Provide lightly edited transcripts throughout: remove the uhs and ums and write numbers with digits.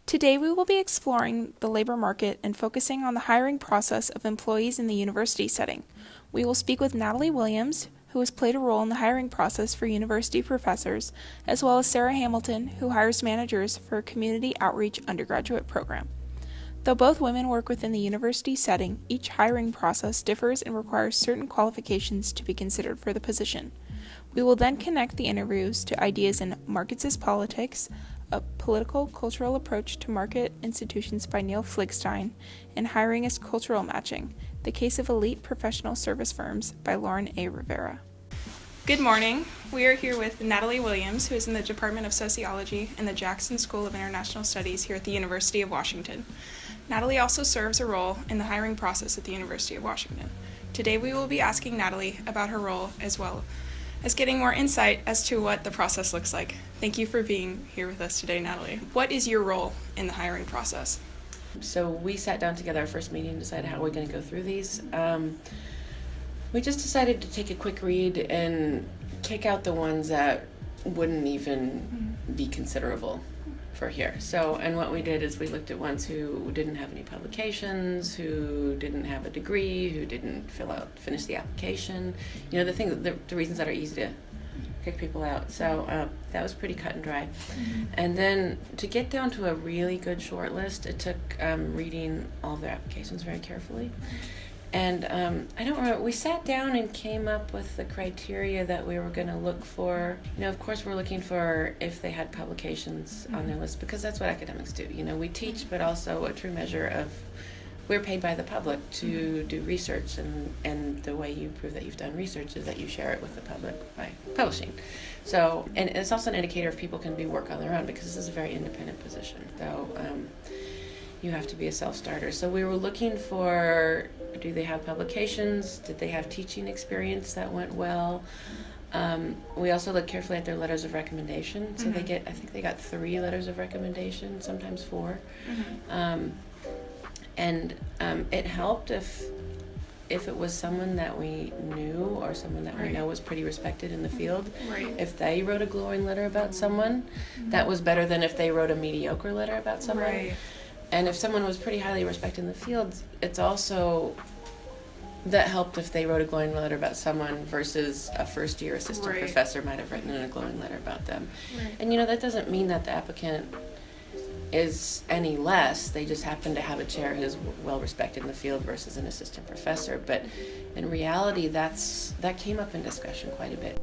Today we will be exploring the labor market and focusing on the hiring process of employees in the university setting. We will speak with Natalie Williams, who has played a role in the hiring process for university professors, as well as Sarah Hamilton, who hires managers for a community outreach undergraduate program. Though both women work within the university setting, each hiring process differs and requires certain qualifications to be considered for the position. We will then connect the interviews to ideas in Markets as Politics, a political cultural approach to market institutions by Neil Fligstein, and Hiring as Cultural Matching, the case of elite professional service firms by Lauren A. Rivera. Good morning. We are here with Natalie Williams, who is in the Department of Sociology in the Jackson School of International Studies here at the University of Washington. Natalie also serves a role in the hiring process at the University of Washington. Today we will be asking Natalie about her role as well as getting more insight as to what the process looks like. Thank you for being here with us today, Natalie. What is your role in the hiring process? So we sat down together, our first meeting, and decided how we're going to go through these. We just decided to take a quick read and kick out the ones that wouldn't even be considerable for here. So, and what we did is we looked at ones who didn't have any publications, who didn't have a degree, who didn't finish the application. You know, the reasons that are easy to kick people out. So that was pretty cut and dry. And then to get down to a really good short list, it took reading all of their applications very carefully. And I don't remember, we sat down and came up with the criteria that we were going to look for. You know, of course, we're looking for if they had publications on their list, because that's what academics do. You know, we teach, but also a true measure of, we're paid by the public to do research, and the way you prove that you've done research is that you share it with the public by publishing. So, and it's also an indicator if people can work on their own, because this is a very independent position. So, you have to be a self-starter. So we were looking for, do they have publications? Did they have teaching experience that went well? We also looked carefully at their letters of recommendation. So I think they got 3 letters of recommendation, sometimes 4. And it helped if it was someone that we knew or someone that we know was pretty respected in the field. If they wrote a glowing letter about someone, that was better than if they wrote a mediocre letter about someone. And if someone was pretty highly respected in the field, it's also, that helped if they wrote a glowing letter about someone versus a first-year assistant professor might have written in a glowing letter about them. And, you know, that doesn't mean that the applicant is any less. They just happen to have a chair who's well-respected in the field versus an assistant professor. But in reality, that came up in discussion quite a bit.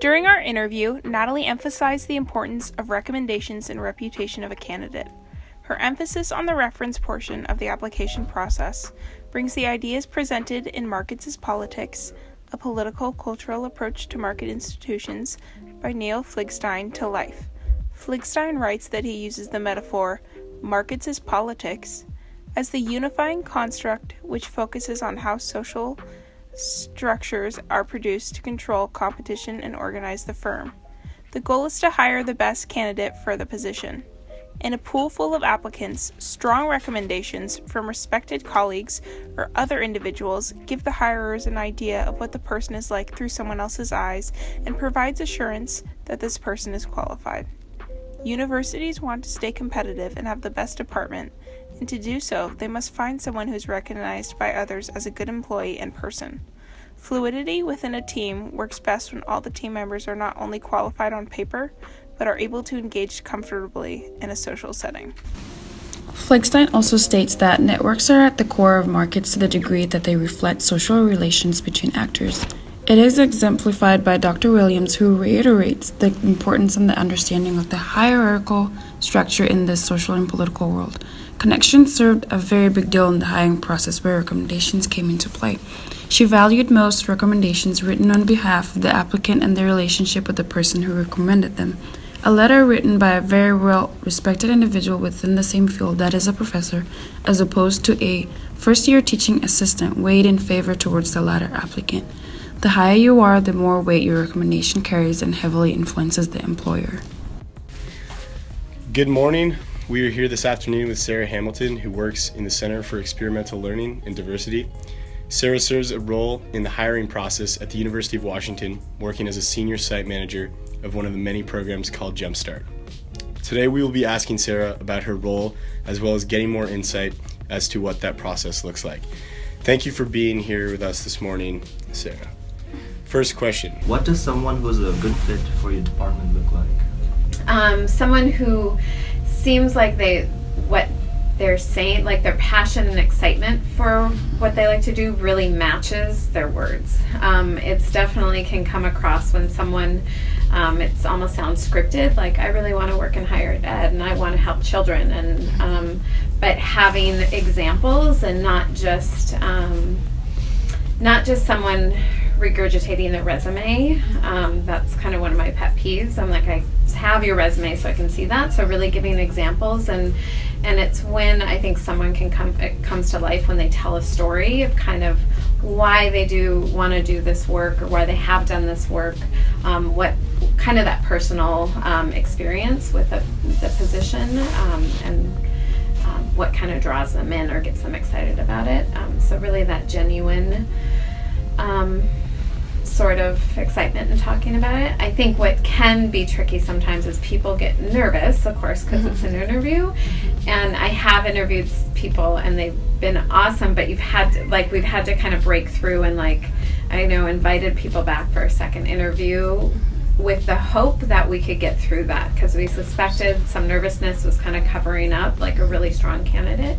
During our interview, Natalie emphasized the importance of recommendations and reputation of a candidate. Her emphasis on the reference portion of the application process brings the ideas presented in Markets as Politics, a political cultural approach to market institutions by Neil Fligstein to life. Fligstein writes that he uses the metaphor Markets as Politics as the unifying construct which focuses on how social structures are produced to control competition and organize the firm. The goal is to hire the best candidate for the position. In a pool full of applicants, strong recommendations from respected colleagues or other individuals give the hirers an idea of what the person is like through someone else's eyes and provides assurance that this person is qualified. Universities want to stay competitive and have the best department, and to do so, they must find someone who is recognized by others as a good employee and person. Fluidity within a team works best when all the team members are not only qualified on paper, but are able to engage comfortably in a social setting. Fligstein also states that networks are at the core of markets to the degree that they reflect social relations between actors. It is exemplified by Dr. Williams, who reiterates the importance and the understanding of the hierarchical structure in this social and political world. Connections served a very big deal in the hiring process where recommendations came into play. She valued most recommendations written on behalf of the applicant and their relationship with the person who recommended them. A letter written by a very well-respected individual within the same field, that is a professor, as opposed to a first-year teaching assistant, weighed in favor towards the latter applicant. The higher you are, the more weight your recommendation carries and heavily influences the employer. Good morning. We are here this afternoon with Sarah Hamilton, who works in the Center for Experimental Learning and Diversity. Sarah serves a role in the hiring process at the University of Washington, working as a senior site manager of one of the many programs called Jumpstart. Today we will be asking Sarah about her role as well as getting more insight as to what that process looks like. Thank you for being here with us this morning, Sarah. First question. What does someone who's a good fit for your department look like? Someone who seems like what they're saying, like their passion and excitement for what they like to do really matches their words. It's definitely can come across when someone, it almost sounds scripted, like I really want to work in higher ed and I want to help children, and but having examples and not just someone regurgitating their resume. That's kind of one of my pet peeves. I'm like, I have your resume so I can see that. So really giving examples, and it's when I think someone it comes to life when they tell a story of kind of why they want to do this work or why they have done this work, what kind of that personal experience with the position, and what kind of draws them in or gets them excited about it. So really that genuine sort of excitement in talking about it. I think what can be tricky sometimes is people get nervous, of course, because it's an interview. And I have interviewed people and they've been awesome, but we've had to kind of break through and invited people back for a second interview with the hope that we could get through that, because we suspected some nervousness was kind of covering up like a really strong candidate.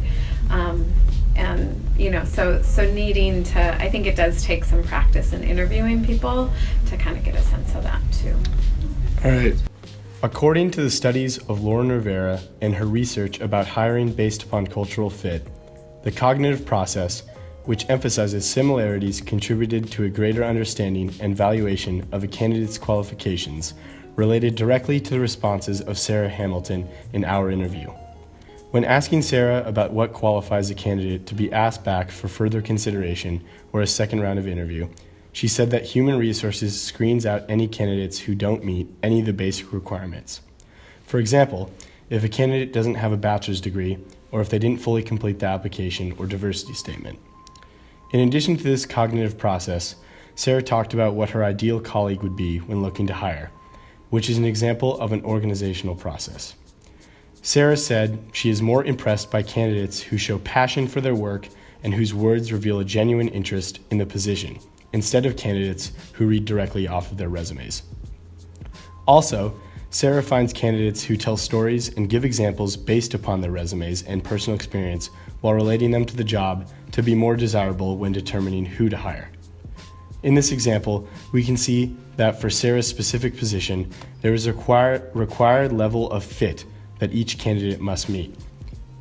So needing to, I think it does take some practice in interviewing people to kind of get a sense of that too. All right. According to the studies of Lauren Rivera and her research about hiring based upon cultural fit, the cognitive process, which emphasizes similarities, contributed to a greater understanding and valuation of a candidate's qualifications, related directly to the responses of Sarah Hamilton in our interview. When asking Sarah about what qualifies a candidate to be asked back for further consideration or a second round of interview, she said that human resources screens out any candidates who don't meet any of the basic requirements. For example, if a candidate doesn't have a bachelor's degree or if they didn't fully complete the application or diversity statement. In addition to this cognitive process, Sarah talked about what her ideal colleague would be when looking to hire, which is an example of an organizational process. Sarah said she is more impressed by candidates who show passion for their work and whose words reveal a genuine interest in the position, instead of candidates who read directly off of their resumes. Also, Sarah finds candidates who tell stories and give examples based upon their resumes and personal experience while relating them to the job to be more desirable when determining who to hire. In this example, we can see that for Sarah's specific position, there is a required level of fit that each candidate must meet.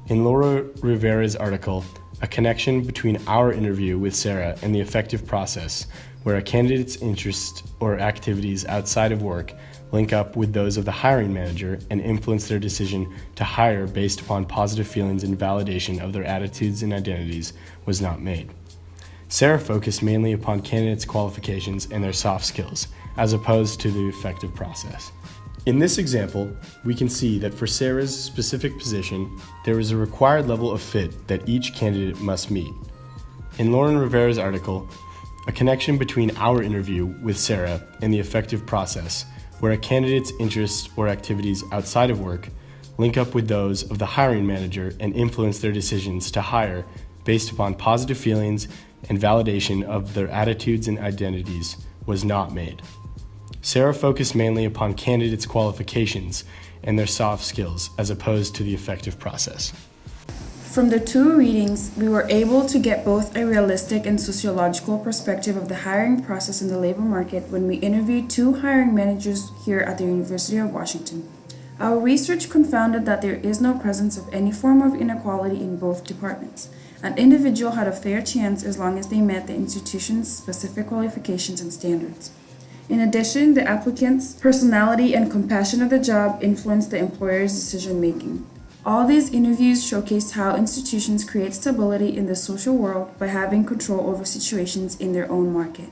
In Laura Rivera's article, A Connection Between Our Interview with Sarah and the Effective Process, where a candidate's interests or activities outside of work link up with those of the hiring manager and influence their decision to hire based upon positive feelings and validation of their attitudes and identities, was not made. Sarah focused mainly upon candidates' qualifications and their soft skills, as opposed to the effective process. In this example, we can see that for Sarah's specific position, there is a required level of fit that each candidate must meet. In Lauren Rivera's article, A Connection Between Our Interview with Sarah and the Effective Process, where a candidate's interests or activities outside of work link up with those of the hiring manager and influence their decisions to hire based upon positive feelings and validation of their attitudes and identities, was not made. Sarah focused mainly upon candidates' qualifications and their soft skills as opposed to the effective process. From the two readings, we were able to get both a realistic and sociological perspective of the hiring process in the labor market when we interviewed two hiring managers here at the University of Washington. Our research confounded that there is no presence of any form of inequality in both departments. An individual had a fair chance as long as they met the institution's specific qualifications and standards. In addition, the applicant's personality and compassion of the job influenced the employer's decision-making. All these interviews showcased how institutions create stability in the social world by having control over situations in their own market.